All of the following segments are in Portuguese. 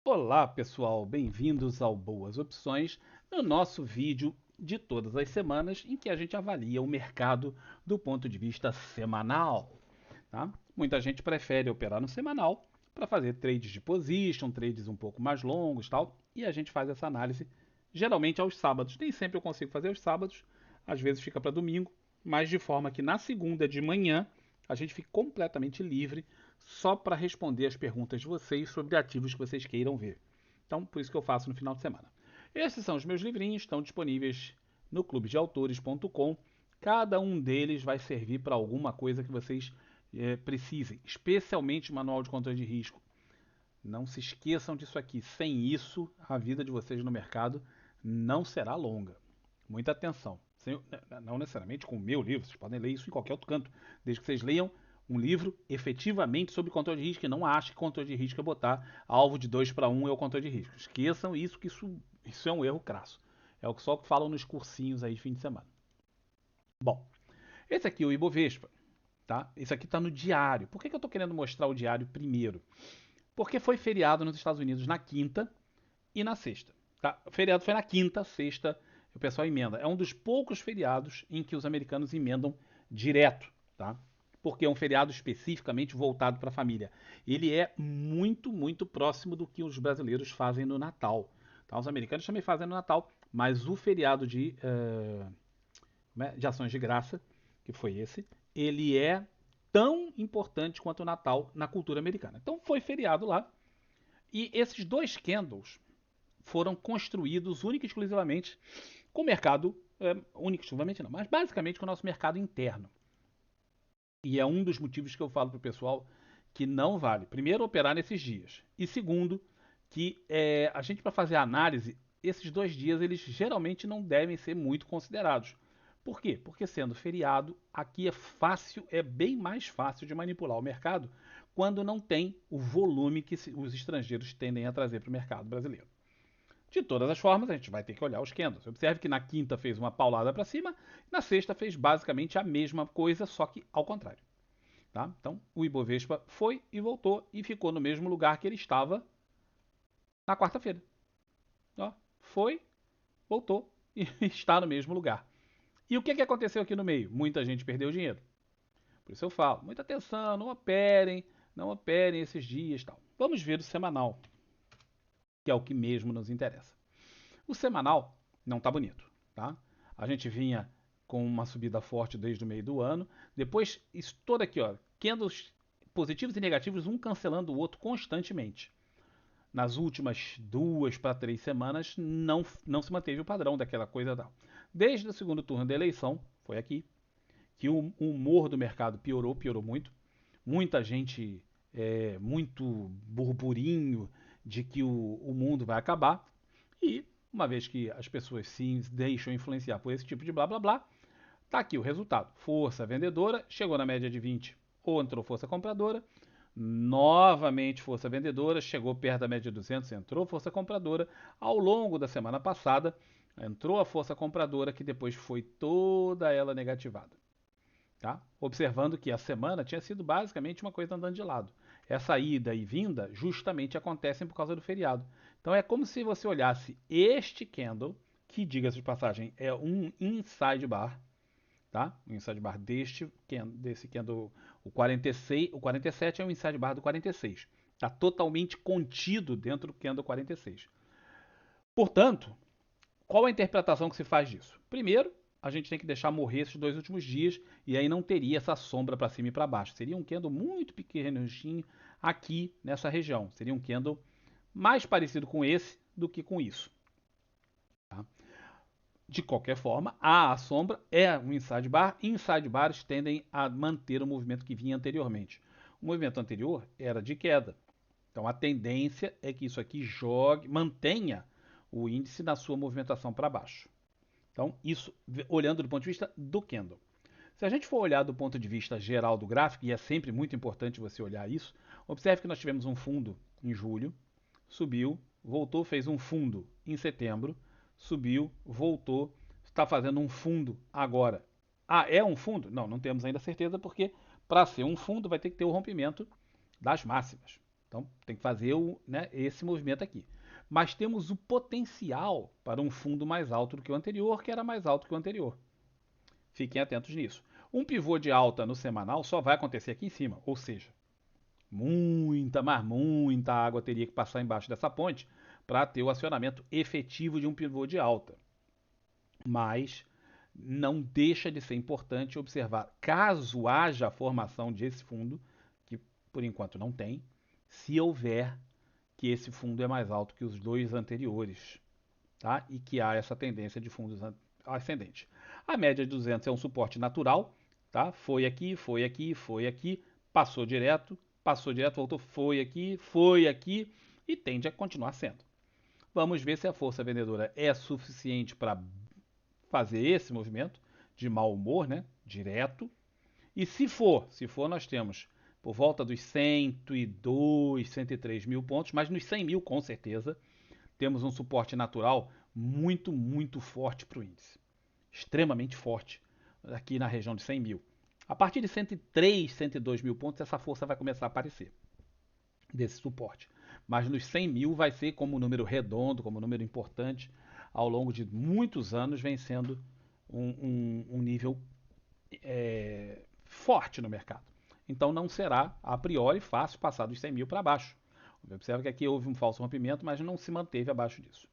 Olá pessoal, bem-vindos ao Boas Opções, no nosso vídeo de todas as semanas em que a gente avalia o mercado do ponto de vista semanal. Tá? Muita gente prefere operar no semanal para fazer trades de position, trades um pouco mais longos, tal, e a gente faz essa análise geralmente aos sábados. Nem sempre eu consigo fazer aos sábados, às vezes fica para domingo, mas de forma que na segunda de manhã a gente fique completamente livre só para responder as perguntas de vocês sobre ativos que vocês queiram ver. Então, por isso que eu faço no final de semana. Esses são os meus livrinhos, estão disponíveis no clubedeautores.com. Cada um deles vai servir para alguma coisa que vocês precisem, especialmente o manual de controle de risco. Não se esqueçam disso aqui. Sem isso, a vida de vocês no mercado não será longa. Muita atenção. Não necessariamente com o meu livro, vocês podem ler isso em qualquer outro canto, desde que vocês leiam um livro efetivamente sobre controle de risco e não ache que controle de risco é botar alvo de 2 para 1 é o controle de risco. Esqueçam isso, que isso é um erro crasso. É o que só falam nos cursinhos aí de fim de semana. Bom, esse aqui é o Ibovespa, tá? Esse aqui está no diário. Por que eu estou querendo mostrar o diário primeiro? Porque foi feriado nos Estados Unidos na quinta e na sexta. Tá? O feriado foi na quinta, sexta, o pessoal emenda. É um dos poucos feriados em que os americanos emendam direto, tá? Porque é um feriado especificamente voltado para a família. Ele é muito, muito próximo do que os brasileiros fazem no Natal. Tá? Os americanos também fazem no Natal, mas o feriado de ações de graça, que foi esse, ele é tão importante quanto o Natal na cultura americana. Então foi feriado lá. E esses dois candles foram construídos única e exclusivamente com o mercado, única e exclusivamente não, mas basicamente com o nosso mercado interno. E é um dos motivos que eu falo para o pessoal que não vale, primeiro, operar nesses dias. E segundo, que a gente, para fazer a análise, esses 2 dias eles geralmente não devem ser muito considerados. Por quê? Porque sendo feriado, aqui é fácil, é bem mais fácil de manipular o mercado quando não tem o volume que os estrangeiros tendem a trazer para o mercado brasileiro. De todas as formas, a gente vai ter que olhar os candles. Observe que na quinta fez uma paulada para cima, na sexta fez basicamente a mesma coisa, só que ao contrário. Tá? Então, o Ibovespa foi e voltou e ficou no mesmo lugar que ele estava na quarta-feira. Foi, voltou e está no mesmo lugar. E o que aconteceu aqui no meio? Muita gente perdeu dinheiro. Por isso eu falo, muita atenção, não operem esses dias, tal. Vamos ver o semanal, que é o que mesmo nos interessa. O semanal não está bonito, tá? A gente vinha com uma subida forte desde o meio do ano, depois isso todo aqui, ó, candles positivos e negativos, um cancelando o outro constantemente. Nas últimas 2 para 3 semanas não se manteve o padrão daquela coisa tal. Desde o segundo turno da eleição, foi aqui, que o humor do mercado piorou muito. Muita gente, muito burburinho de que o mundo vai acabar. E, uma vez que as pessoas se deixam influenciar por esse tipo de blá blá blá, tá aqui o resultado. Força vendedora, chegou na média de 20, ou entrou força compradora. Novamente força vendedora, chegou perto da média de 200, entrou força compradora. Ao longo da semana passada, entrou a força compradora, que depois foi toda ela negativada. Tá? Observando que a semana tinha sido basicamente uma coisa andando de lado. Essa ida e vinda justamente acontecem por causa do feriado. Então é como se você olhasse este candle, que diga-se de passagem é um inside bar, tá? O inside bar desse candle, o 46, o 47 é o inside bar do 46. Está totalmente contido dentro do candle 46. Portanto, qual a interpretação que se faz disso? Primeiro, a gente tem que deixar morrer esses 2 últimos dias e aí não teria essa sombra para cima e para baixo. Seria um candle muito pequeno aqui nessa região. Seria um candle mais parecido com esse do que com isso. Tá? De qualquer forma, a sombra é um inside bar e inside bars tendem a manter o movimento que vinha anteriormente. O movimento anterior era de queda. Então a tendência é que isso aqui mantenha o índice na sua movimentação para baixo. Então, isso olhando do ponto de vista do candle. Se a gente for olhar do ponto de vista geral do gráfico, e é sempre muito importante você olhar isso, observe que nós tivemos um fundo em julho, subiu, voltou, fez um fundo em setembro, subiu, voltou, está fazendo um fundo agora. Ah, é um fundo? Não, não temos ainda certeza, porque para ser um fundo vai ter que ter o rompimento das máximas. Então tem que fazer né, esse movimento aqui. Mas temos o potencial para um fundo mais alto do que o anterior, que era mais alto que o anterior. Fiquem atentos nisso. Um pivô de alta no semanal só vai acontecer aqui em cima, ou seja, muita, mas muita água teria que passar embaixo dessa ponte para ter o acionamento efetivo de um pivô de alta. Mas não deixa de ser importante observar, caso haja a formação desse fundo, que por enquanto não tem, se houver que esse fundo é mais alto que os dois anteriores, tá? E que há essa tendência de fundos ascendentes. A média de 200 é um suporte natural, tá? Foi aqui, foi aqui, foi aqui, passou direto, voltou, foi aqui e tende a continuar sendo. Vamos ver se a força vendedora é suficiente para fazer esse movimento de mau humor, né? Direto. E se for, nós temos por volta dos 102, 103 mil pontos, mas nos 100 mil com certeza temos um suporte natural muito, muito forte para o índice. Extremamente forte aqui na região de 100 mil. A partir de 103, 102 mil pontos, essa força vai começar a aparecer desse suporte. Mas nos 100 mil vai ser como um número redondo, como um número importante, ao longo de muitos anos, vem sendo um nível forte no mercado. Então não será, a priori, fácil passar dos 100 mil para baixo. Observe que aqui houve um falso rompimento, mas não se manteve abaixo disso.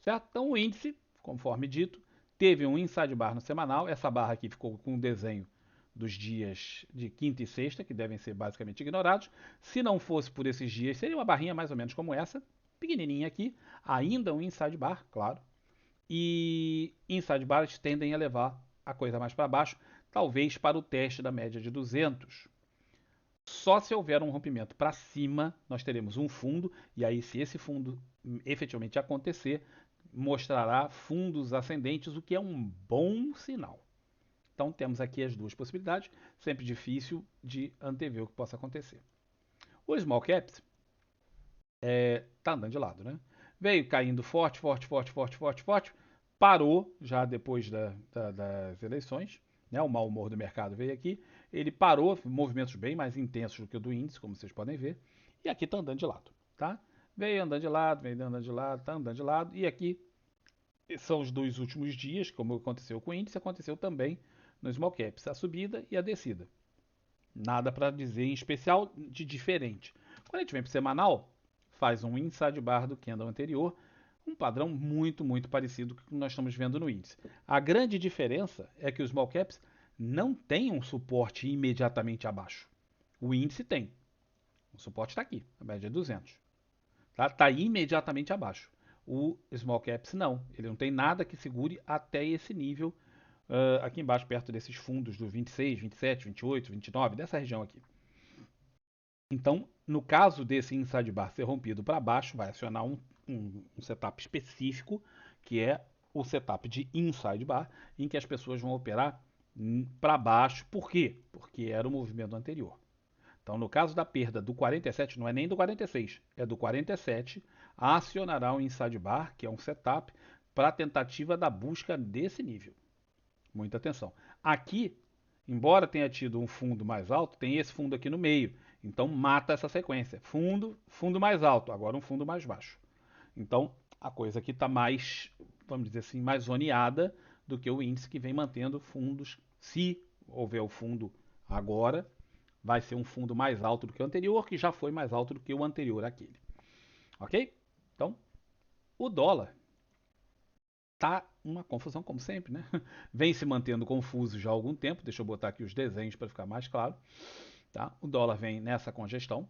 Certo? Então o índice, conforme dito, teve um inside bar no semanal. Essa barra aqui ficou com o desenho dos dias de quinta e sexta, que devem ser basicamente ignorados. Se não fosse por esses dias, seria uma barrinha mais ou menos como essa, pequenininha aqui, ainda um inside bar, claro. E inside bars tendem a levar a coisa mais para baixo, talvez para o teste da média de 200. Só se houver um rompimento para cima, nós teremos um fundo, e aí, se esse fundo efetivamente acontecer, mostrará fundos ascendentes, o que é um bom sinal. Então, temos aqui as duas possibilidades, sempre difícil de antever o que possa acontecer. O small caps tá andando de lado, né? Veio caindo forte, forte, forte, forte, forte, forte, parou já depois das eleições, né? O mau humor do mercado veio aqui, ele parou, movimentos bem mais intensos do que o do índice, como vocês podem ver, e aqui está andando de lado, tá? Veio andando de lado, veio andando de lado, está andando de lado, e aqui são os dois últimos dias, como aconteceu com o índice, aconteceu também no small caps, a subida e a descida. Nada para dizer em especial de diferente. Quando a gente vem para o semanal, faz um inside bar do candle anterior, um padrão muito, muito parecido com o que nós estamos vendo no índice. A grande diferença é que os small caps não têm um suporte imediatamente abaixo. O índice tem. O suporte está aqui, a média é 200. Tá imediatamente abaixo. O small caps não. Ele não tem nada que segure até esse nível aqui embaixo, perto desses fundos do 26, 27, 28, 29, dessa região aqui. Então, no caso desse inside bar ser rompido para baixo, vai acionar um setup específico, que é o setup de inside bar, em que as pessoas vão operar para baixo. Por quê? Porque era o movimento anterior. Então, no caso da perda do 47, não é nem do 46, é do 47, acionará um inside bar, que é um setup, para a tentativa da busca desse nível. Muita atenção. Aqui, embora tenha tido um fundo mais alto, tem esse fundo aqui no meio. Então mata essa sequência. Fundo, fundo mais alto, agora um fundo mais baixo. Então a coisa aqui está mais, vamos dizer assim, mais zoneada do que o índice que vem mantendo fundos. Se houver o fundo agora, vai ser um fundo mais alto do que o anterior, que já foi mais alto do que o anterior àquele. Ok? Então, o dólar tá uma confusão como sempre, né? Vem se mantendo confuso já há algum tempo. Deixa eu botar aqui os desenhos para ficar mais claro. Tá? O dólar vem nessa congestão.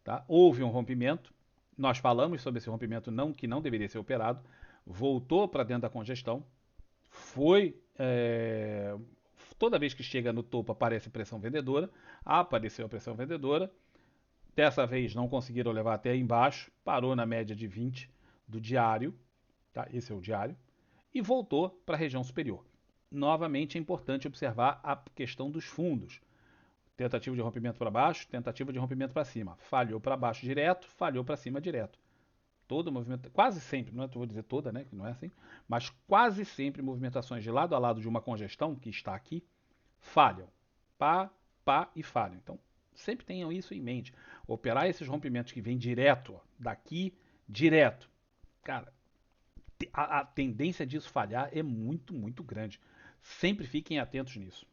Tá? Houve um rompimento. Nós falamos sobre esse rompimento que não deveria ser operado. Voltou para dentro da congestão. Foi. Toda vez que chega no topo aparece pressão vendedora. Apareceu a pressão vendedora. Dessa vez não conseguiram levar até aí embaixo. Parou na média de 20 do diário. Tá? Esse é o diário. E voltou para a região superior. Novamente é importante observar a questão dos fundos. Tentativa de rompimento para baixo, tentativa de rompimento para cima. Falhou para baixo direto, falhou para cima direto. Todo movimento, quase sempre, não vou dizer toda, né, que não é assim, mas quase sempre movimentações de lado a lado de uma congestão, que está aqui, falham. Pá, pá e falham. Então, Sempre tenham isso em mente. Operar esses rompimentos que vêm direto, ó, daqui, direto. Cara, a tendência disso falhar é muito, muito grande. Sempre fiquem atentos nisso.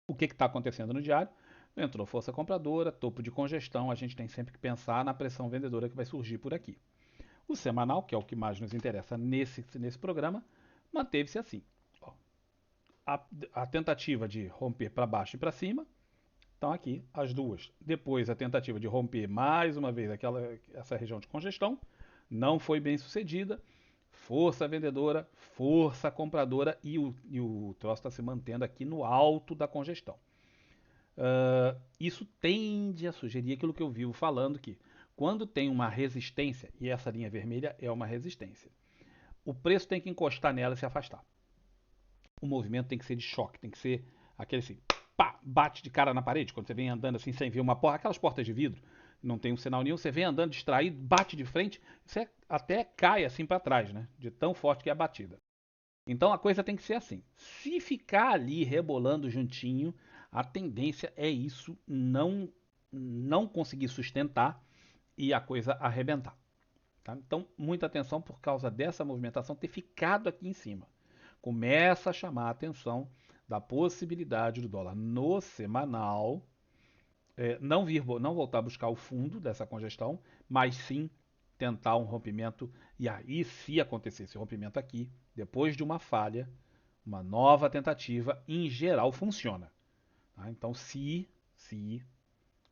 O que está acontecendo no diário? Entrou força compradora, topo de congestão, a gente tem sempre que pensar na pressão vendedora que vai surgir por aqui. O semanal, que é o que mais nos interessa nesse programa, manteve-se assim. Ó, a tentativa de romper para baixo e para cima, estão aqui as duas. Depois a tentativa de romper mais uma vez essa região de congestão, não foi bem sucedida. Força vendedora, força compradora e o troço está se mantendo aqui no alto da congestão. Isso tende a sugerir aquilo que eu vivo falando, que quando tem uma resistência, e essa linha vermelha é uma resistência, o preço tem que encostar nela e se afastar. O movimento tem que ser de choque, tem que ser aquele assim, pá, bate de cara na parede, quando você vem andando assim sem ver uma porta, aquelas portas de vidro, não tem um sinal nenhum, você vem andando distraído, bate de frente, você até cai assim para trás, né? De tão forte que é a batida. Então a coisa tem que ser assim. Se ficar ali rebolando juntinho, a tendência é isso não conseguir sustentar e a coisa arrebentar. Tá? Então, muita atenção por causa dessa movimentação ter ficado aqui em cima. Começa a chamar a atenção da possibilidade do dólar no semanal não voltar a buscar o fundo dessa congestão, mas sim tentar um rompimento. E aí, se acontecer esse rompimento aqui, depois de uma falha, uma nova tentativa, em geral, funciona. Tá? Então, se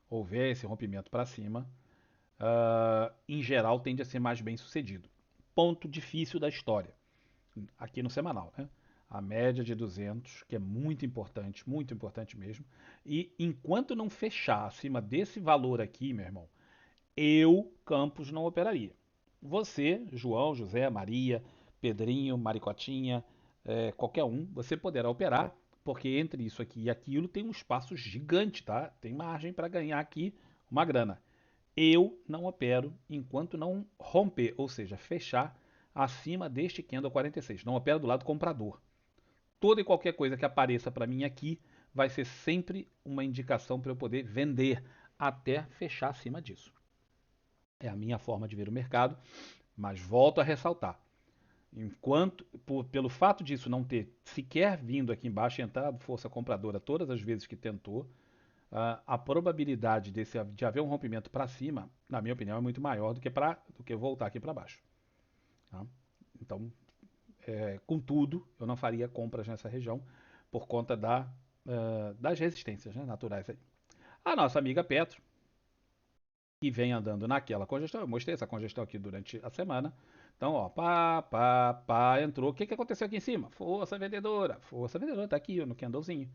houver esse rompimento para cima, em geral, tende a ser mais bem sucedido. Ponto difícil da história, aqui no semanal, né? A média de 200, que é muito importante mesmo. E enquanto não fechar acima desse valor aqui, meu irmão, eu, Campos, não operaria. Você, João, José, Maria, Pedrinho, Maricotinha, qualquer um, você poderá operar, porque entre isso aqui e aquilo tem um espaço gigante, tá? Tem margem para ganhar aqui uma grana. Eu não opero enquanto não romper, ou seja, fechar acima deste candle 46. Não opero do lado comprador. Toda e qualquer coisa que apareça para mim aqui vai ser sempre uma indicação para eu poder vender até fechar acima disso. É a minha forma de ver o mercado, mas volto a ressaltar. Pelo fato disso não ter sequer vindo aqui embaixo e entrado força compradora todas as vezes que tentou, a probabilidade de haver um rompimento para cima, na minha opinião, é muito maior do que voltar aqui para baixo. Tá? Então, contudo, eu não faria compras nessa região por conta das resistências, né, naturais aí. A nossa amiga Petro, que vem andando naquela congestão, eu mostrei essa congestão aqui durante a semana. Então, ó, pá, entrou. O que aconteceu aqui em cima? Força vendedora, tá aqui no candlezinho.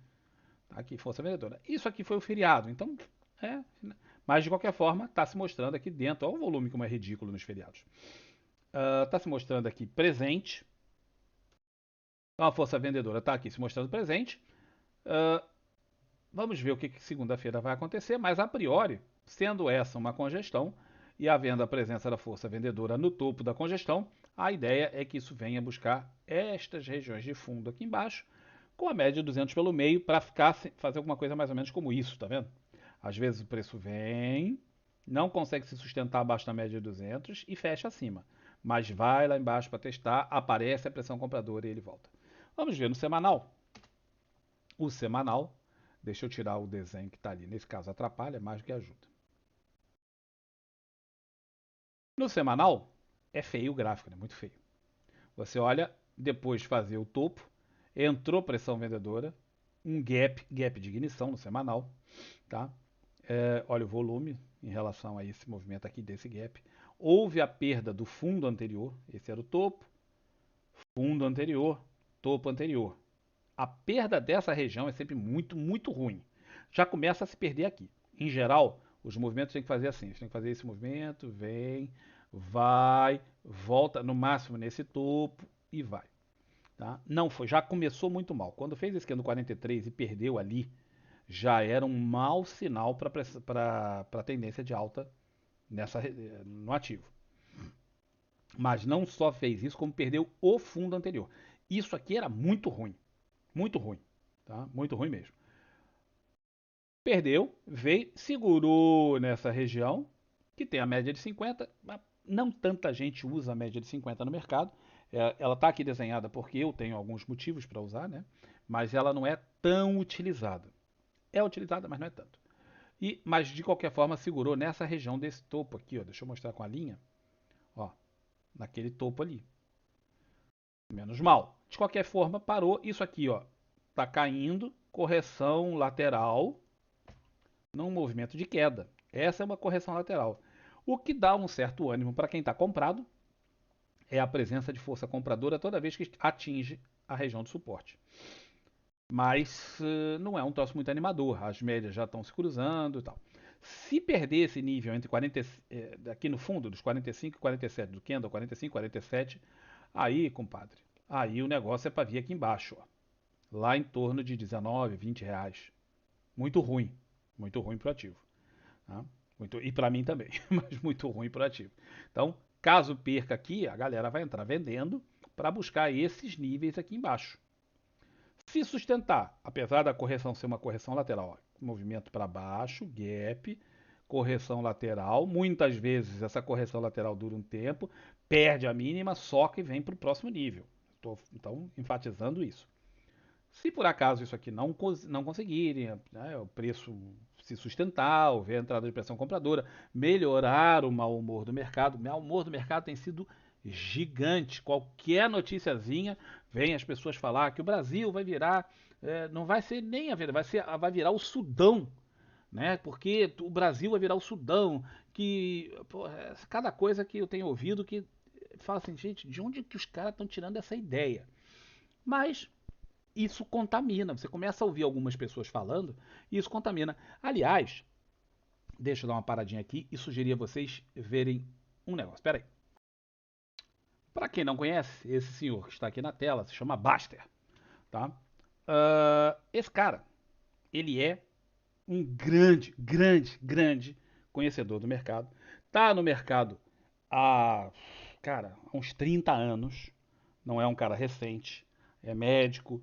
Tá aqui, força vendedora. Isso aqui foi o feriado, então, é. Mas de qualquer forma, está se mostrando aqui dentro. Olha o volume como é ridículo nos feriados. Está se mostrando aqui presente. Então a força vendedora está aqui se mostrando presente. Uh, Vamos ver o que segunda-feira vai acontecer, mas a priori, sendo essa uma congestão e havendo a presença da força vendedora no topo da congestão, a ideia é que isso venha buscar estas regiões de fundo aqui embaixo, com a média de 200 pelo meio, para fazer alguma coisa mais ou menos como isso, tá vendo? Às vezes o preço vem, não consegue se sustentar abaixo da média de 200 e fecha acima. Mas vai lá embaixo para testar, aparece a pressão compradora e ele volta. Vamos ver no semanal. O semanal, deixa eu tirar o desenho que está ali. Nesse caso atrapalha mais do que ajuda. No semanal, é feio o gráfico, né? Muito feio. Você olha, depois de fazer o topo, entrou pressão vendedora, um gap de ignição no semanal, tá? Olha o volume em relação a esse movimento aqui desse gap. Houve a perda do fundo anterior, esse era o topo, fundo anterior, topo anterior. A perda dessa região é sempre muito, muito ruim. Já começa a se perder aqui. Em geral, os movimentos têm que fazer assim: você tem que fazer esse movimento, vem, vai, volta no máximo nesse topo e vai. Tá? Não foi, já começou muito mal. Quando fez esse no 43 e perdeu ali, já era um mau sinal para a tendência de alta no ativo. Mas não só fez isso, como perdeu o fundo anterior. Isso aqui era muito ruim. Muito ruim. Tá? Muito ruim mesmo. Perdeu, veio, segurou nessa região, que tem a média de 50, mas não tanta gente usa a média de 50 no mercado. Ela está aqui desenhada porque eu tenho alguns motivos para usar, né? Mas ela não é tão utilizada. É utilizada, mas não é tanto. Mas de qualquer forma segurou nessa região desse topo aqui, ó. Deixa eu mostrar com a linha, ó, naquele topo ali. Menos mal. De qualquer forma, parou. Isso aqui, ó, tá caindo, correção lateral num movimento de queda. Essa é uma correção lateral. O que dá um certo ânimo para quem está comprado é a presença de força compradora toda vez que atinge a região de suporte. Mas não é um troço muito animador. As médias já estão se cruzando e tal. Se perder esse nível entre 40, aqui no fundo, dos 45 e 47, do candle 45 e 47, aí, compadre, aí o negócio é para vir aqui embaixo, ó, lá em torno de 19, 20 reais. Muito ruim para o ativo. Tá? E para mim também, mas muito ruim para o ativo. Então, caso perca aqui, a galera vai entrar vendendo para buscar esses níveis aqui embaixo. Se sustentar, apesar da correção ser uma correção lateral, ó, movimento para baixo, gap, correção lateral, muitas vezes essa correção lateral dura um tempo, perde a mínima, soca e vem para o próximo nível. Estou então enfatizando isso. Se por acaso isso aqui não conseguirem, né, o preço se sustentar, houver entrada de pressão compradora, melhorar o mau humor do mercado. O mau humor do mercado tem sido gigante. Qualquer noticiazinha vem as pessoas falar que o Brasil vai virar, não vai ser nem a vida, vai virar o Sudão, né? Porque o Brasil vai virar o Sudão, que pô, cada coisa que eu tenho ouvido que fala assim, gente, de onde que os caras estão tirando essa ideia? Mas isso contamina. Você começa a ouvir algumas pessoas falando e isso contamina. Aliás, deixa eu dar uma paradinha aqui e sugerir a vocês verem um negócio. Espera aí. Para quem não conhece, esse senhor que está aqui na tela se chama Baster, tá? Esse cara, ele é um grande conhecedor do mercado. Tá no mercado há, cara, há uns 30 anos. Não é um cara recente. É médico,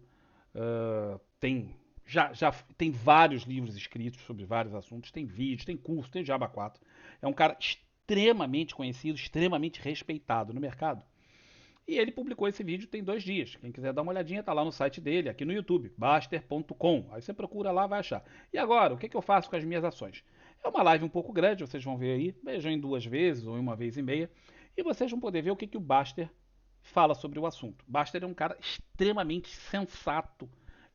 tem já tem vários livros escritos sobre vários assuntos, tem vídeos, tem curso, tem Java 4. É um cara extremamente conhecido, extremamente respeitado no mercado. E ele publicou esse vídeo tem 2 dias. Quem quiser dar uma olhadinha, tá lá no site dele, aqui no YouTube, baster.com. Aí você procura lá, vai achar. E agora, o que eu faço com as minhas ações? É uma live um pouco grande, vocês vão ver aí. Vejam em 2 vezes ou em 1 vez e meia. E vocês vão poder ver o que o Baster fala sobre o assunto. Baster é um cara extremamente sensato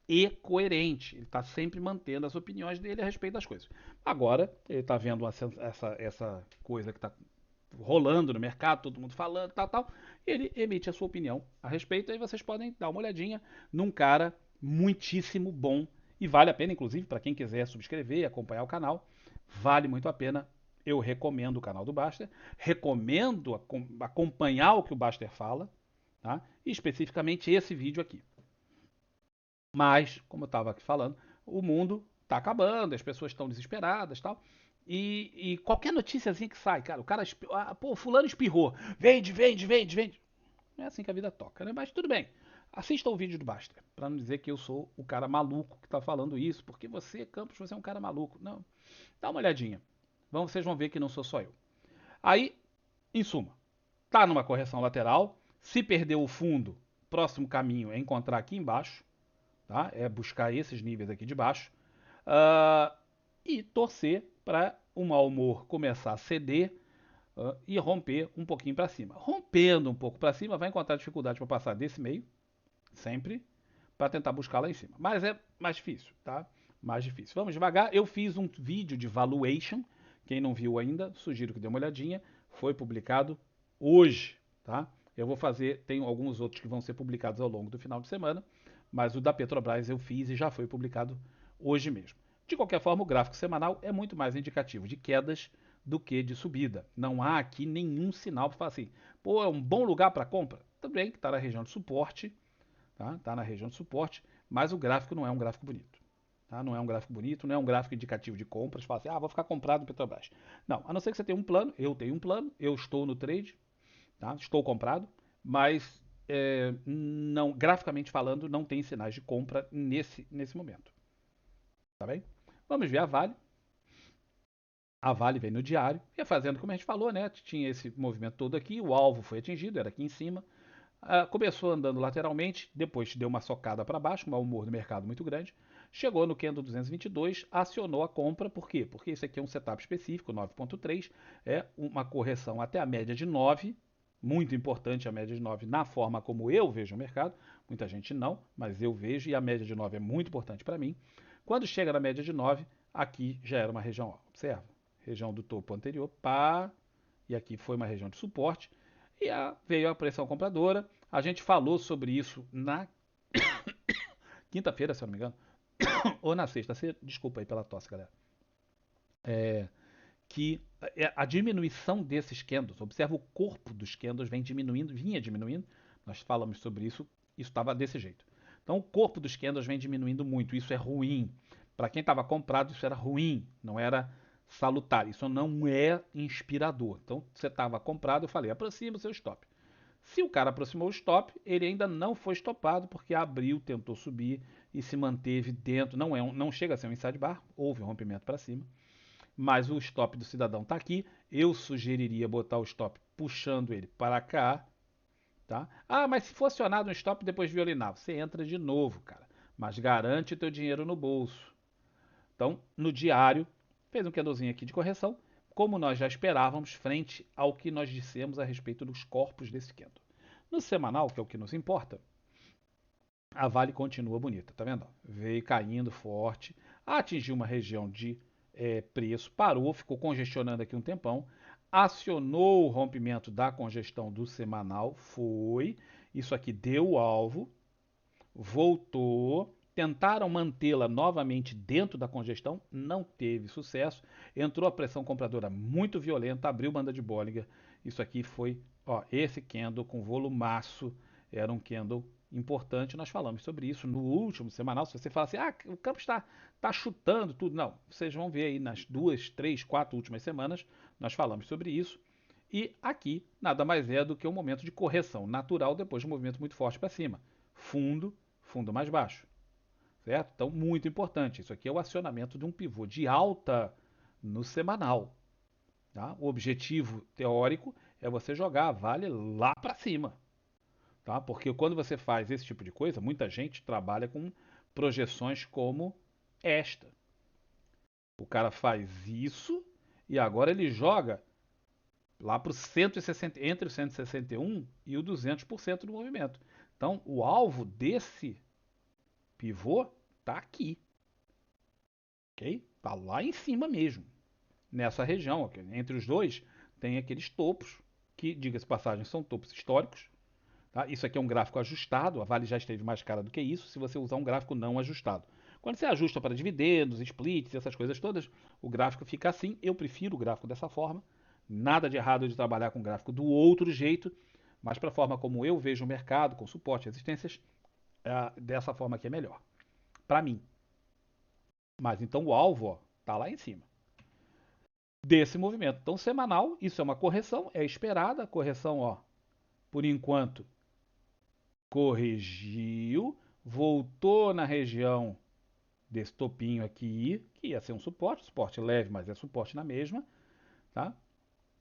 e coerente. Ele está sempre mantendo as opiniões dele a respeito das coisas. Agora, ele está vendo essa coisa que está rolando no mercado, todo mundo falando, tal, e ele emite a sua opinião a respeito, aí vocês podem dar uma olhadinha num cara muitíssimo bom, e vale a pena, inclusive, para quem quiser subscrever e acompanhar o canal, vale muito a pena. Eu recomendo o canal do Baster, recomendo acompanhar o que o Baster fala, tá? E especificamente esse vídeo aqui. Mas, como eu estava aqui falando, o mundo está acabando, as pessoas estão desesperadas e tal. E qualquer noticiazinha que sai, cara, o cara, pô, fulano espirrou, vende. Não é assim que a vida toca, né? Mas tudo bem. Assista o vídeo do Baster, para não dizer que eu sou o cara maluco que está falando isso, porque você, Campos, você é um cara maluco. Não, dá uma olhadinha. Vocês vão ver que não sou só eu. Aí, em suma, tá numa correção lateral. Se perder o fundo, próximo caminho é encontrar aqui embaixo, tá? É buscar esses níveis aqui de baixo. Uh, e torcer para o mau humor começar a ceder e romper um pouquinho para cima. Rompendo um pouco para cima, vai encontrar dificuldade para passar desse meio, sempre, para tentar buscar lá em cima. Mas é mais difícil, tá? Mais difícil. Vamos devagar. Eu fiz um vídeo de valuation. Quem não viu ainda, sugiro que dê uma olhadinha. Foi publicado hoje, tá? Eu vou fazer, tem alguns outros que vão ser publicados ao longo do final de semana, mas o da Petrobras eu fiz e já foi publicado hoje mesmo. De qualquer forma, o gráfico semanal é muito mais indicativo de quedas do que de subida. Não há aqui nenhum sinal para falar assim, pô, é um bom lugar para compra. Também que está na região de suporte, tá? Tá na região de suporte, mas o gráfico não é um gráfico bonito. Tá? Não é um gráfico bonito, não é um gráfico indicativo de compras. Fala assim, vou ficar comprado no Petrobras. Não, a não ser que você tenha um plano, eu tenho um plano, eu estou no trade, tá? Estou comprado, mas graficamente falando, não tem sinais de compra nesse momento. Tá bem? Vamos ver a Vale. A Vale vem no diário, ia fazendo como a gente falou, né? Tinha esse movimento todo aqui, o alvo foi atingido, era aqui em cima. Começou andando lateralmente, depois deu uma socada para baixo, um mau humor do mercado muito grande. Chegou no candle 222, acionou a compra, por quê? Porque isso aqui é um setup específico, 9.3, é uma correção até a média de 9, muito importante a média de 9 na forma como eu vejo o mercado, muita gente não, mas eu vejo e a média de 9 é muito importante para mim. Quando chega na média de 9, aqui já era uma região, ó, observa, região do topo anterior, pá, e aqui foi uma região de suporte, e veio a pressão compradora. A gente falou sobre isso na quinta-feira, se eu não me engano, ou na sexta, desculpa aí pela tosse, galera. É, que a diminuição desses candles, observa o corpo dos candles vem diminuindo, vinha diminuindo, nós falamos sobre isso, isso estava desse jeito. Então o corpo dos candles vem diminuindo muito, isso é ruim. Para quem estava comprado, isso era ruim, não era salutar, isso não é inspirador. Então você estava comprado, eu falei, aproxima o seu stop. Se o cara aproximou o stop, ele ainda não foi stopado porque abriu, tentou subir e se manteve dentro. Não chega a ser um inside bar, houve um rompimento para cima, mas o stop do cidadão está aqui. Eu sugeriria botar o stop puxando ele para cá, tá? Ah, mas se for acionado um stop depois violinar, você entra de novo, cara. Mas garante teu dinheiro no bolso. Então, no diário, fez um candlezinho aqui de correção, como nós já esperávamos, frente ao que nós dissemos a respeito dos corpos desse candle. No semanal, que é o que nos importa, a Vale continua bonita, tá vendo? Veio caindo forte, atingiu uma região de preço, parou, ficou congestionando aqui um tempão, acionou o rompimento da congestão do semanal, foi, isso aqui deu o alvo, voltou, tentaram mantê-la novamente dentro da congestão, não teve sucesso, entrou a pressão compradora muito violenta, abriu banda de Bollinger, isso aqui foi, ó, esse candle com volumaço, era um candle importante, nós falamos sobre isso no último semanal, se você fala assim, o campo está chutando tudo, não, vocês vão ver aí nas 2, 3, 4 últimas semanas, nós falamos sobre isso, e aqui nada mais é do que um momento de correção natural depois de um movimento muito forte para cima, fundo mais baixo, certo? Então, muito importante. Isso aqui é o acionamento de um pivô de alta no semanal. Tá? O objetivo teórico é você jogar a Vale lá para cima. Tá? Porque quando você faz esse tipo de coisa, muita gente trabalha com projeções como esta. O cara faz isso e agora ele joga lá para o 160, entre o 161 e o 200% do movimento. Então, o alvo desse pivô tá aqui, ok? Tá lá em cima mesmo, nessa região, okay? Entre os dois tem aqueles topos, que, diga-se passagem, são topos históricos. Tá? Isso aqui é um gráfico ajustado, a Vale já esteve mais cara do que isso, se você usar um gráfico não ajustado. Quando você ajusta para dividendos, splits, essas coisas todas, o gráfico fica assim. Eu prefiro o gráfico dessa forma. Nada de errado de trabalhar com o gráfico do outro jeito, mas para a forma como eu vejo o mercado, com suporte e resistências, dessa forma aqui é melhor. Para mim. Mas então o alvo ó, tá lá em cima desse movimento. Então semanal, isso é uma correção, é esperada, a correção, ó, por enquanto corrigiu, voltou na região desse topinho aqui, que ia ser um suporte leve, mas é suporte na mesma, tá?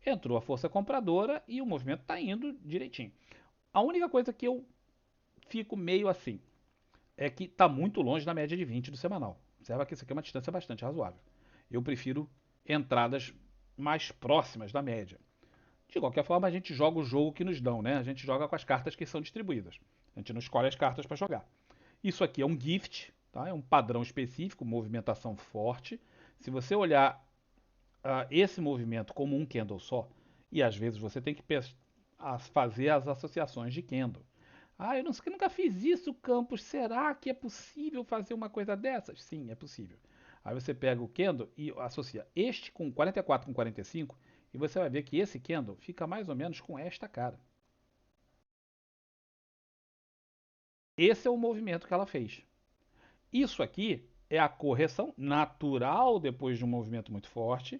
Entrou a força compradora e o movimento está indo direitinho. A única coisa que eu fico meio assim é que está muito longe da média de 20 do semanal. Observa que isso aqui é uma distância bastante razoável. Eu prefiro entradas mais próximas da média. De qualquer forma, a gente joga o jogo que nos dão, né? A gente joga com as cartas que são distribuídas. A gente não escolhe as cartas para jogar. Isso aqui é um gift, tá? É um padrão específico, movimentação forte. Se você olhar esse movimento como um candle só, e às vezes você tem que fazer as associações de candle. Eu nunca fiz isso, Campos. Será que é possível fazer uma coisa dessas? Sim, é possível. Aí você pega o candle e associa este com 44 com 45 e você vai ver que esse candle fica mais ou menos com esta cara. Esse é o movimento que ela fez. Isso aqui é a correção natural depois de um movimento muito forte.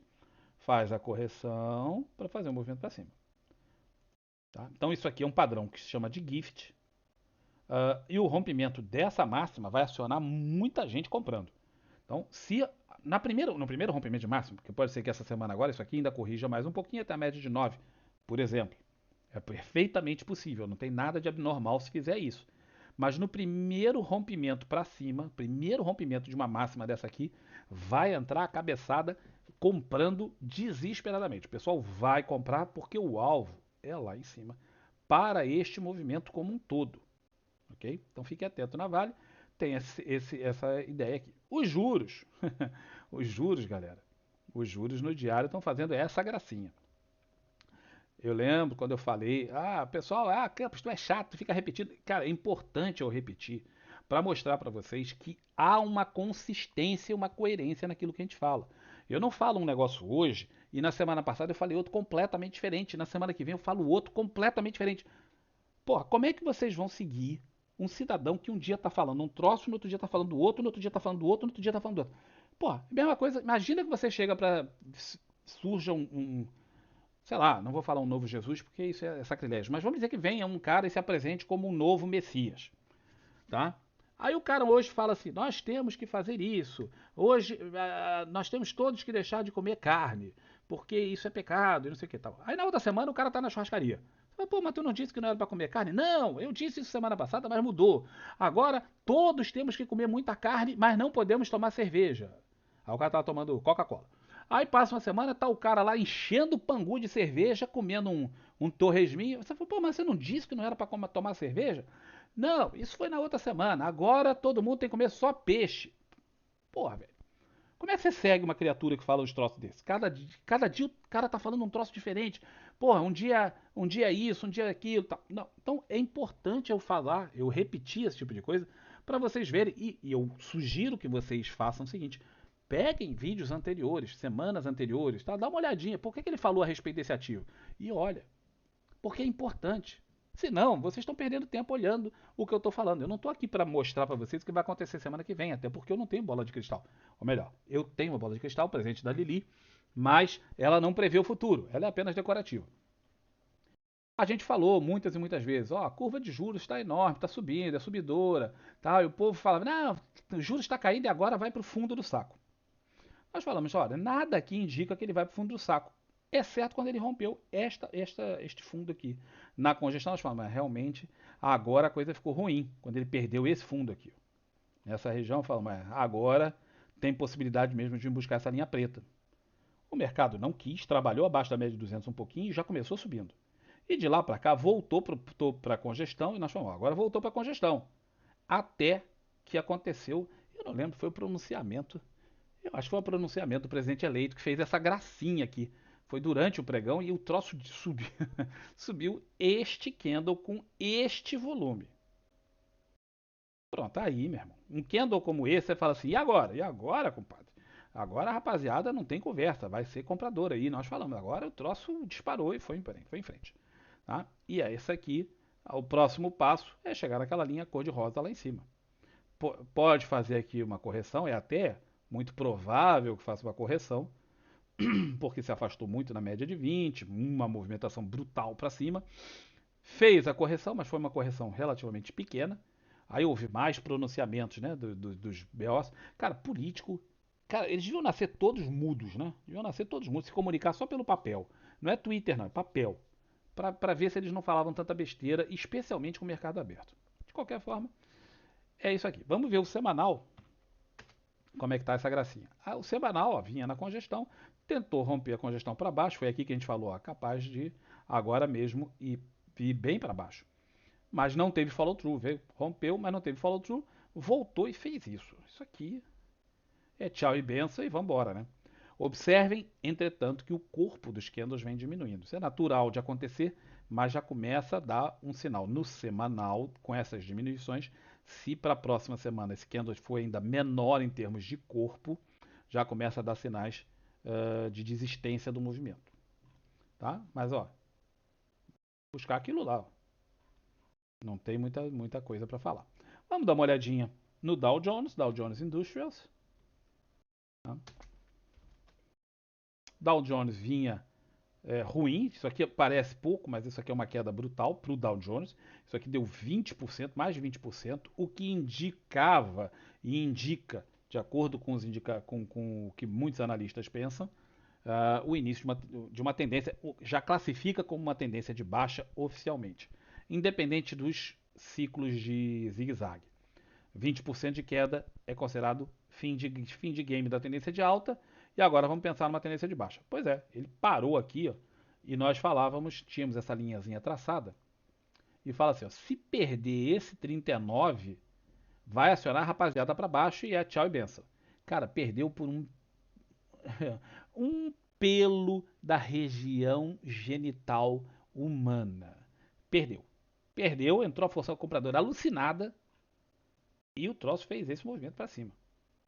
Faz a correção para fazer um movimento para cima. Tá? Então isso aqui é um padrão que se chama de gift. E o rompimento dessa máxima vai acionar muita gente comprando. Então, se no primeiro rompimento de máximo, porque pode ser que essa semana agora isso aqui ainda corrija mais um pouquinho até a média de 9, por exemplo. É perfeitamente possível, não tem nada de abnormal se fizer isso. Mas no primeiro rompimento para cima, primeiro rompimento de uma máxima dessa aqui, vai entrar a cabeçada comprando desesperadamente. O pessoal vai comprar porque o alvo é lá em cima para este movimento como um todo, ok? Então fique atento na Vale, tem essa ideia aqui. Os juros, os juros, galera, os juros no diário estão fazendo essa gracinha. Eu lembro quando eu falei, pessoal, Campos, tu é chato, tu fica repetindo. Cara, é importante eu repetir para mostrar para vocês que há uma consistência, uma coerência naquilo que a gente fala. Eu não falo um negócio hoje e na semana passada eu falei outro completamente diferente. Na semana que vem eu falo outro completamente diferente. Porra, como é que vocês vão seguir um cidadão que um dia tá falando um troço, no outro dia tá falando do outro, no outro dia tá falando do outro, no outro dia tá falando do outro? Porra, mesma coisa. Imagina que você chega pra. Surja sei lá, não vou falar um novo Jesus porque isso é sacrilégio, mas vamos dizer que venha um cara e se apresente como um novo Messias, tá? Aí o cara hoje fala assim: nós temos que fazer isso, hoje nós temos todos que deixar de comer carne, porque isso é pecado e não sei o que tal. Aí na outra semana o cara tá na churrascaria. Pô, mas tu não disse que não era para comer carne? Não, eu disse isso semana passada, mas mudou. Agora todos temos que comer muita carne, mas não podemos tomar cerveja. Aí o cara tava tomando Coca-Cola. Aí passa uma semana, tá o cara lá enchendo o pangu de cerveja, comendo um torresminho. Você fala, pô, mas você não disse que não era para tomar cerveja? Não, isso foi na outra semana. Agora todo mundo tem que comer só peixe. Porra, velho. Como é que você segue uma criatura que fala uns troços desses? Cada dia o cara tá falando um troço diferente. Porra, um dia é isso, um dia é aquilo. Tá. Não, então é importante eu falar, eu repetir esse tipo de coisa para vocês verem. E eu sugiro que vocês façam o seguinte: peguem vídeos anteriores, semanas anteriores, tá? Dá uma olhadinha. Por que ele falou a respeito desse ativo? E olha, porque é importante. Senão, vocês estão perdendo tempo olhando o que eu estou falando. Eu não estou aqui para mostrar para vocês o que vai acontecer semana que vem, até porque eu não tenho bola de cristal. Ou melhor, eu tenho uma bola de cristal, presente da Lili, mas ela não prevê o futuro, ela é apenas decorativa. A gente falou muitas e muitas vezes, ó, a curva de juros está enorme, está subindo, é subidora, tá? E o povo falava, não, o juros está caindo e agora vai para o fundo do saco. Nós falamos, olha, nada aqui indica que ele vai para o fundo do saco, exceto quando ele rompeu este fundo aqui. Na congestão, nós falamos, mas realmente agora a coisa ficou ruim, quando ele perdeu esse fundo aqui. Nessa região, falamos, mas agora tem possibilidade mesmo de buscar essa linha preta. O mercado não quis, trabalhou abaixo da média de 200 um pouquinho e já começou subindo. E de lá para cá voltou para a congestão e nós falamos, agora voltou para a congestão. Até que aconteceu, eu não lembro, foi o pronunciamento. Eu acho que foi o pronunciamento do presidente eleito que fez essa gracinha aqui. Foi durante o pregão e o troço subiu, subiu este candle com este volume. Pronto, tá aí, meu irmão. Um candle como esse, você fala assim, e agora? E agora, compadre? Agora a rapaziada não tem conversa, vai ser comprador aí. Nós falamos, agora o troço disparou e foi em frente. Tá? E é esse aqui, o próximo passo é chegar naquela linha cor-de-rosa lá em cima. Pode fazer aqui uma correção, é até muito provável que faça uma correção, porque se afastou muito na média de 20, uma movimentação brutal para cima. Fez a correção, mas foi uma correção relativamente pequena. Aí houve mais pronunciamentos, né, dos BOs. Cara, político, cara, eles deviam nascer todos mudos, né? Deviam nascer todos mudos, se comunicar só pelo papel. Não é Twitter, não, é papel. Para ver se eles não falavam tanta besteira, especialmente com o mercado aberto. De qualquer forma, é isso aqui. Vamos ver o semanal, como é que tá essa gracinha. O semanal, ó, vinha na congestão, tentou romper a congestão para baixo, foi aqui que a gente falou, ó, capaz de agora mesmo ir bem para baixo. Mas não teve follow-through, rompeu, mas não teve follow-through, voltou e fez isso. Isso aqui é tchau e benção e vambora, né? Observem, entretanto, que o corpo dos candles vem diminuindo. Isso é natural de acontecer, mas já começa a dar um sinal no semanal com essas diminuições. Se para a próxima semana esse candle for ainda menor em termos de corpo, já começa a dar sinais de desistência do movimento. Tá? Mas ó, buscar aquilo lá. Ó. Não tem muita coisa para falar. Vamos dar uma olhadinha no Dow Jones Industrials. Tá? Dow Jones vinha ruim, isso aqui parece pouco, mas isso aqui é uma queda brutal para o Dow Jones. Isso aqui deu 20%, mais de 20%, o que indicava e indica de acordo com, com o que muitos analistas pensam, o início de uma tendência, já classifica como uma tendência de baixa oficialmente, independente dos ciclos de zigue-zague. 20% de queda é considerado fim de game da tendência de alta, e agora vamos pensar numa tendência de baixa. Pois é, ele parou aqui, ó, e nós falávamos, tínhamos essa linhazinha traçada, e fala assim, ó, se perder esse 39, vai acionar a rapaziada para baixo e é tchau e benção. Cara, perdeu por um pelo da região genital humana. Perdeu. Perdeu, entrou a força compradora alucinada e o troço fez esse movimento para cima.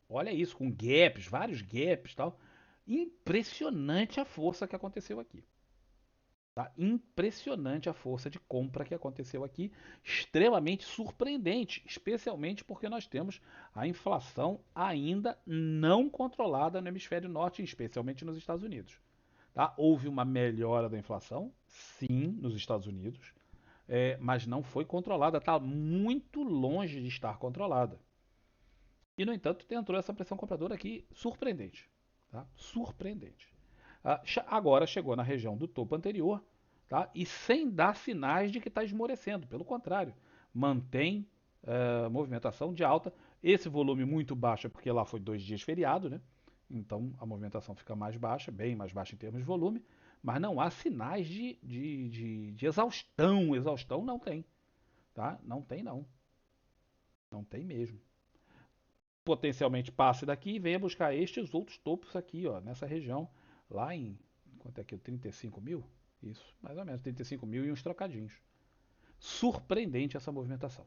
Olha isso, com gaps, vários gaps e tal. Impressionante a força que aconteceu aqui. Tá? Impressionante a força de compra que aconteceu aqui, extremamente surpreendente, especialmente porque nós temos a inflação ainda não controlada no hemisfério norte, especialmente nos Estados Unidos. Tá? Houve uma melhora da inflação, sim, nos Estados Unidos, mas não foi controlada, está muito longe de estar controlada. E, no entanto, entrou essa pressão compradora aqui surpreendente. Tá? Surpreendente. Agora chegou na região do topo anterior, tá? E sem dar sinais de que está esmorecendo. Pelo contrário, mantém movimentação de alta. Esse volume muito baixo é porque lá foi 2 dias feriado, né? Então a movimentação fica mais baixa, bem mais baixa em termos de volume, mas não há sinais de exaustão. Exaustão não tem, tá? Não tem não. Não tem mesmo. Potencialmente passe daqui e venha buscar estes outros topos aqui, ó, nessa região, lá em, quanto é aqui, 35 mil? Isso, mais ou menos, 35 mil e uns trocadinhos. Surpreendente essa movimentação.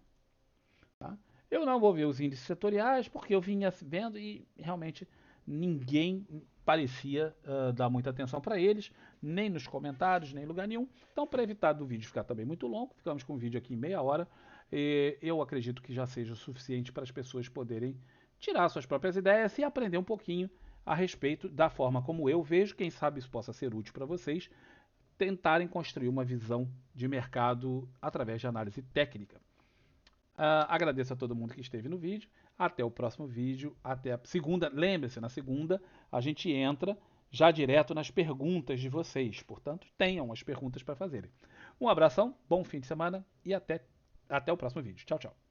Tá? Eu não vou ver os índices setoriais, porque eu vinha vendo e realmente ninguém parecia dar muita atenção para eles, nem nos comentários, nem em lugar nenhum. Então, para evitar do vídeo ficar também muito longo, ficamos com o vídeo aqui em meia hora. Eu acredito que já seja o suficiente para as pessoas poderem tirar suas próprias ideias e aprender um pouquinho a respeito da forma como eu vejo. Quem sabe isso possa ser útil para vocês tentarem construir uma visão de mercado através de análise técnica. Agradeço a todo mundo que esteve no vídeo. Até o próximo vídeo. Até a segunda. Lembre-se, na segunda a gente entra já direto nas perguntas de vocês. Portanto, tenham as perguntas para fazerem. Um abração, bom fim de semana e até o próximo vídeo. Tchau, tchau.